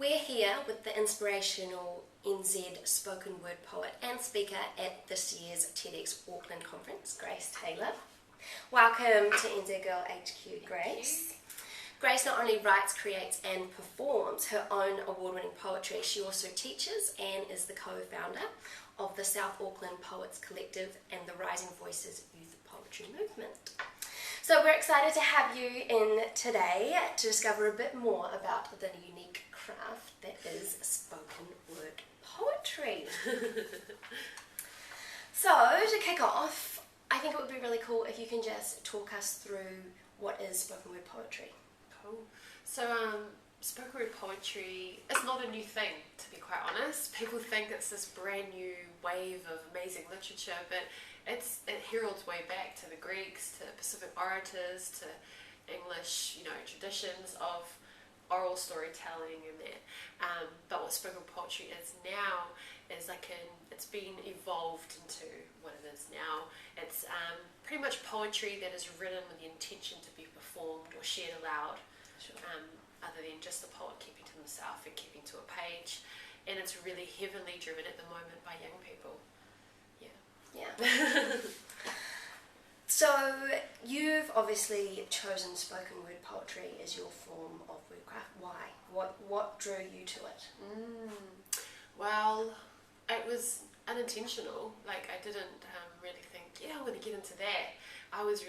We're here with the inspirational NZ spoken word poet and speaker at this year's TEDx Auckland conference, Grace Taylor. Welcome to NZ Girl HQ, Grace. Grace not only writes, creates and performs her own award-winning poetry, she also teaches and is the co-founder of the South Auckland Poets Collective and the Rising Voices Youth Poetry Movement. So we're excited to have you in today to discover a bit more about the unique craft that is spoken word poetry. So to kick off, I think it would be really cool if you can just talk us through what is spoken word poetry. Cool. So spoken word poetry is not a new thing, to be quite honest. People think it's this brand new wave of amazing literature, but it heralds way back to the Greeks, to Pacific orators, to English, traditions of oral storytelling and that. But what spoken poetry is now is it's been evolved into what it is now. It's pretty much poetry that is written with the intention to be performed or shared aloud. Sure. Other than just the poet keeping to himself and keeping to a page. And it's really heavily driven at the moment by young people. Yeah. So you've obviously chosen spoken word poetry as your form of wordcraft. Why? What drew you to it? Well, it was unintentional. I didn't really think, I'm going to get into that. I loved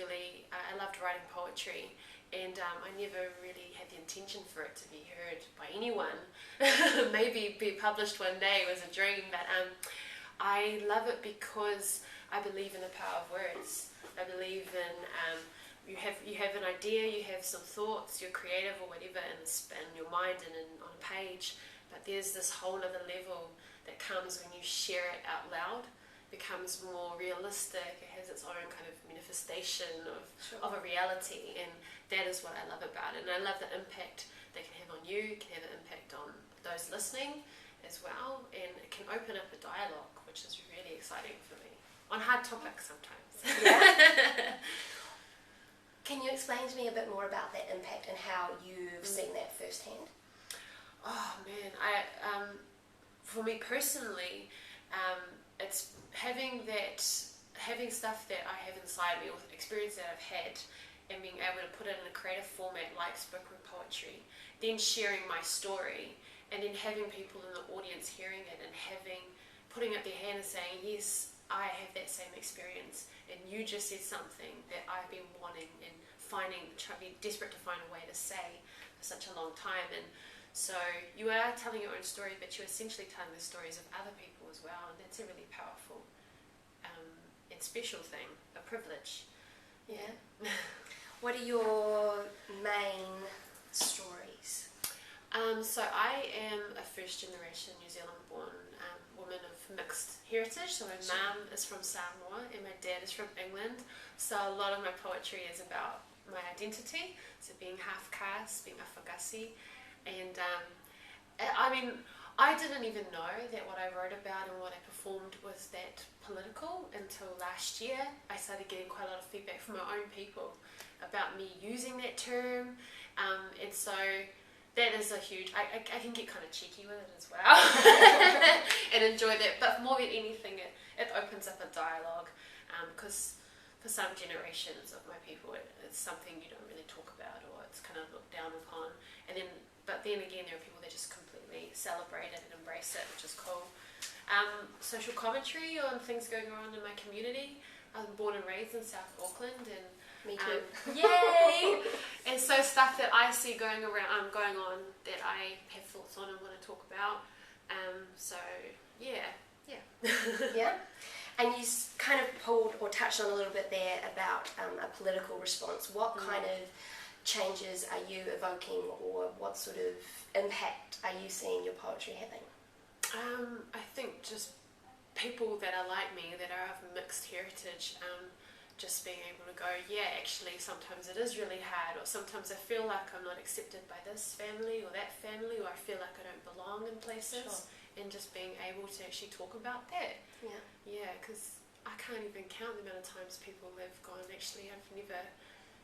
writing poetry. And I never really had the intention for it to be heard by anyone. Maybe be published one day was a dream, but I love it because I believe in the power of words. I believe in you have an idea, you have some thoughts, you're creative or whatever in your mind and on a page, but there's this whole other level that comes when you share it out loud. It becomes more realistic, it has its own kind of manifestation of a reality, and that is what I love about it. And I love the impact they can have on you, can have an impact on those listening as well, and it can open up a dialogue, which is really exciting for me, on hard topics sometimes. Yeah. Can you explain to me a bit more about that impact and how you've seen that firsthand? Oh man, for me personally, it's having stuff that I have inside me, or experience that I've had, and being able to put it in a creative format like spoken poetry, then sharing my story, and then having people in the audience hearing it and putting up their hand and saying, yes, I have that same experience, and you just said something that I've been wanting and being desperate to find a way to say for such a long time. And so you are telling your own story, but you're essentially telling the stories of other people as well, and that's a really powerful and special thing, a privilege. Yeah. What are your main stories? So I am a first generation New Zealand born woman of mixed heritage. So my mum is from Samoa and my dad is from England. So a lot of my poetry is about my identity. So being half caste, being Afagasi. And I didn't even know that what I wrote about and what I performed was that political until last year. I started getting quite a lot of feedback from my own people about me using that term, and so that is a huge, I can get kind of cheeky with it as well and enjoy that, but more than anything it opens up a dialogue, because for some generations of my people it's something you don't really talk about, or it's kind of looked down upon, but then again there are people that just completely celebrate it and embrace it, which is cool. Social commentary on things going on in my community. I was born and raised in South Auckland, and me too. Yay! And so stuff that I see going on that I have thoughts on and want to talk about. So yeah. Yeah. And you kind of pulled or touched on a little bit there about a political response. What kind of changes are you evoking, or what sort of impact are you seeing your poetry having? I think just people that are like me, that are of mixed heritage, just being able to go, yeah, actually sometimes it is really hard, or sometimes I feel like I'm not accepted by this family or that family, or I feel like I don't belong in places, and just being able to actually talk about that. Yeah, because I can't even count the amount of times people have gone, actually I've never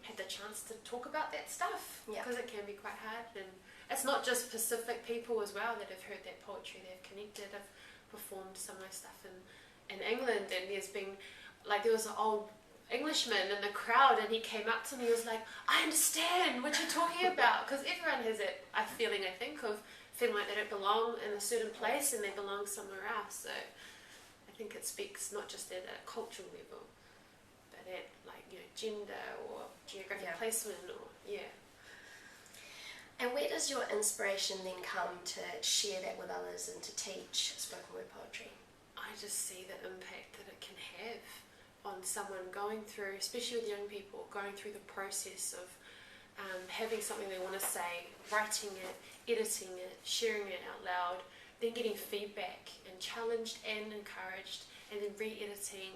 had the chance to talk about that stuff, because it can be quite hard, and it's not just Pacific people as well that have heard that poetry, they've connected. I've performed some of my stuff in England, and there was an old Englishman in the crowd, and he came up to me, he was like, I understand what you're talking about, because everyone has that feeling, I think, of feeling like they don't belong in a certain place and they belong somewhere else. So I think it speaks not just at a cultural level, but at gender or geographic placement or And where does your inspiration then come to share that with others and to teach spoken word poetry? I just see the impact that it can have on someone going through, especially with young people, going through the process of having something they want to say, writing it, editing it, sharing it out loud, then getting feedback and challenged and encouraged, and then re-editing,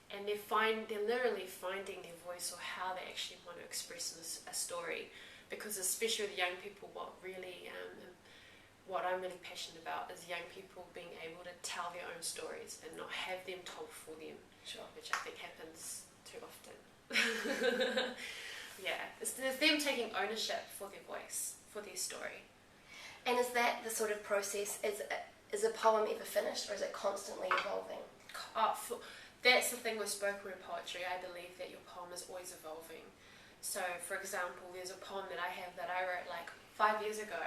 and they're literally finding their voice or how they actually want to express a story. Because especially with young people, what I'm really passionate about is young people being able to tell their own stories and not have them told for them. Sure. Which I think happens too often. It's them taking ownership for their voice, for their story. And is that the sort of process, is a poem ever finished, or is it constantly evolving? That's the thing with spoken word poetry. I believe that your poem is always evolving. So, for example, there's a poem that I have that I wrote 5 years ago.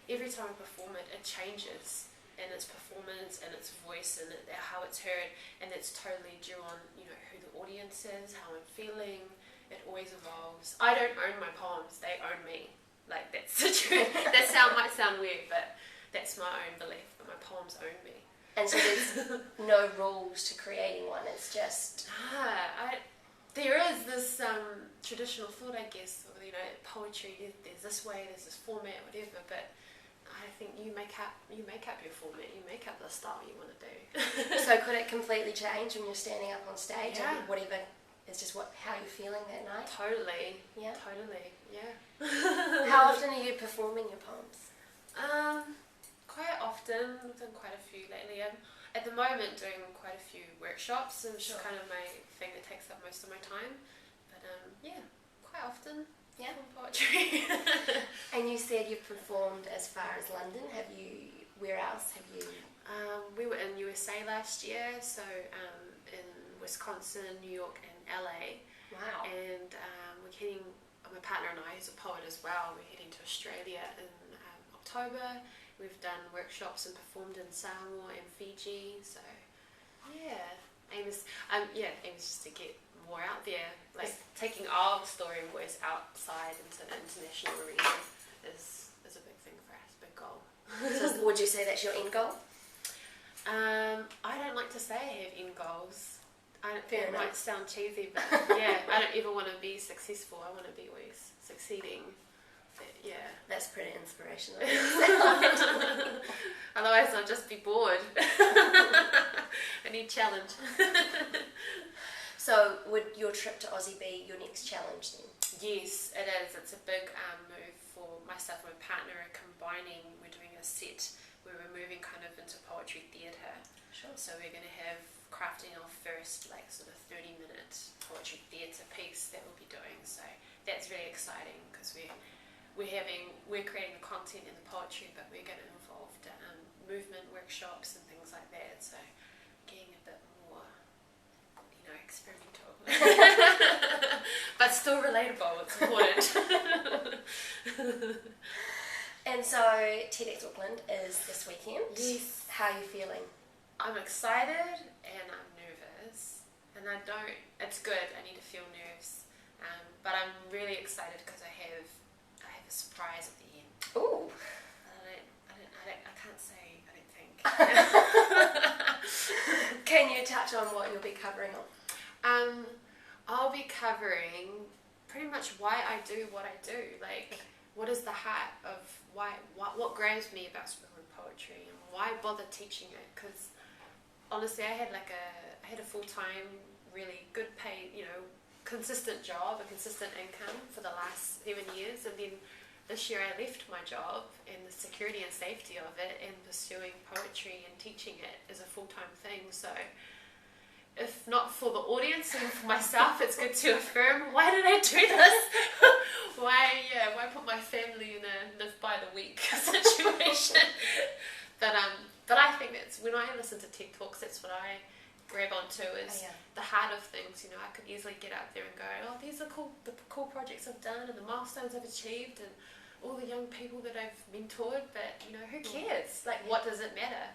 Every time I perform it, it changes in its performance and its voice and how it's heard, and it's totally due on who the audience is, how I'm feeling. It always evolves. I don't own my poems; they own me. That's the truth. Might sound weird, but that's my own belief. That my poems own me. And so there's no rules to creating one. It's just there is this traditional thought, I guess, of, poetry. There's this way, there's this format, whatever. But I think you make up your format. You make up the style you want to do. So could it completely change when you're standing up on stage? Yeah. And whatever. It's just how you're feeling that night. Totally. Yeah. Totally. Yeah. How often are you performing your poems? Quite often. I've done quite a few lately. I'm at the moment doing quite a few workshops, and it's kind of my thing that takes up most of my time. But quite often. Yeah. Poetry. And you said you've performed as far as London. Where else have you? We were in USA last year, so in Wisconsin, New York, and LA. Wow. And we're heading. My partner and I, who's a poet as well, we're heading to Australia in October. We've done workshops and performed in Samoa and Fiji. So aim is just to get more out there, taking our story and voice outside into the international arena is a big thing for us, big goal. So would you say that's your end goal? I don't like to say I have end goals. It might sound cheesy, but I don't ever want to be successful. I want to be always succeeding. But, that's pretty inspirational. Otherwise, I'll just be bored. I need challenge. So, would your trip to Aussie be your next challenge then? Yes, it is. It's a big move for myself and my partner. We're doing a set where we're moving kind of into poetry theatre. Sure. So we're going to have crafting our first sort of 30-minute poetry theatre piece that we'll be doing. So that's really exciting because we're creating the content and the poetry, but we're going to involve movement workshops and things like that. So getting a bit more, experimental, but still relatable. It's important. And so TEDx Auckland is this weekend. Yes. How are you feeling? I'm excited and I'm nervous, and it's good, I need to feel nerves, but I'm really excited because I have a surprise at the end. Ooh. I can't say, I don't think. Can you touch on what you'll be covering on? I'll be covering pretty much why I do what I do, what is the heart of what grabs me about spoken poetry and why bother teaching it, because honestly, I had a full-time, really good paid, consistent job, a consistent income for the last 7 years, and then this year I left my job and the security and safety of it and pursuing poetry and teaching it as a full-time thing. So if not for the audience and for myself, it's good to affirm, why did I do this? Why put my family in a live by the week situation? But I think that's, when I listen to TED Talks, that's what I grab onto, is the heart of things. You know, I could easily get out there and go, oh, these are the cool projects I've done and the milestones I've achieved and all the young people that I've mentored, but, you know, who cares? Like, what does it matter?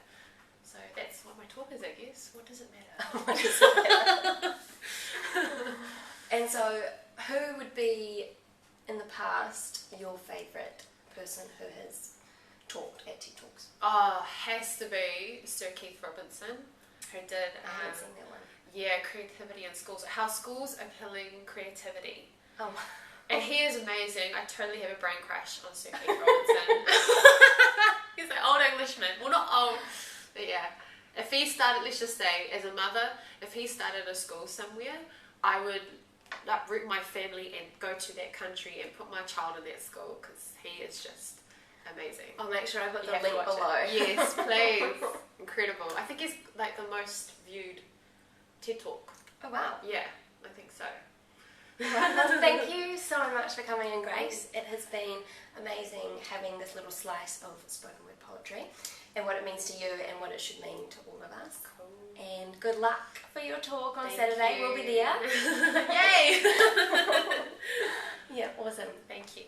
So that's what my talk is, I guess. What does it matter? What does it matter? And so, who would be, in the past, your favourite person who has talked at TED Talks? Oh, has to be Sir Keith Robinson, who did I haven't seen that one. Yeah, creativity in schools. How schools are killing creativity. Oh. And he is amazing. I totally have a brain crush on Sir Keith Robinson. He's an old Englishman. Well, not old, but yeah. If he started, let's just say, as a mother, if he started a school somewhere, I would uproot my family and go to that country and put my child in that school, because he is just amazing. I'll make sure I put the You have to link watch below. it. Yes, please. Incredible. I think he's like the most viewed TED Talk. Oh wow. Yeah, I think so. Well, thank you so much for coming in, Grace. It has been amazing having this little slice of spoken word poetry and what it means to you and what it should mean to all of us. Cool. And good luck for your talk on Thank Saturday. you. We'll be there. Yay! Yeah, awesome. Thank you.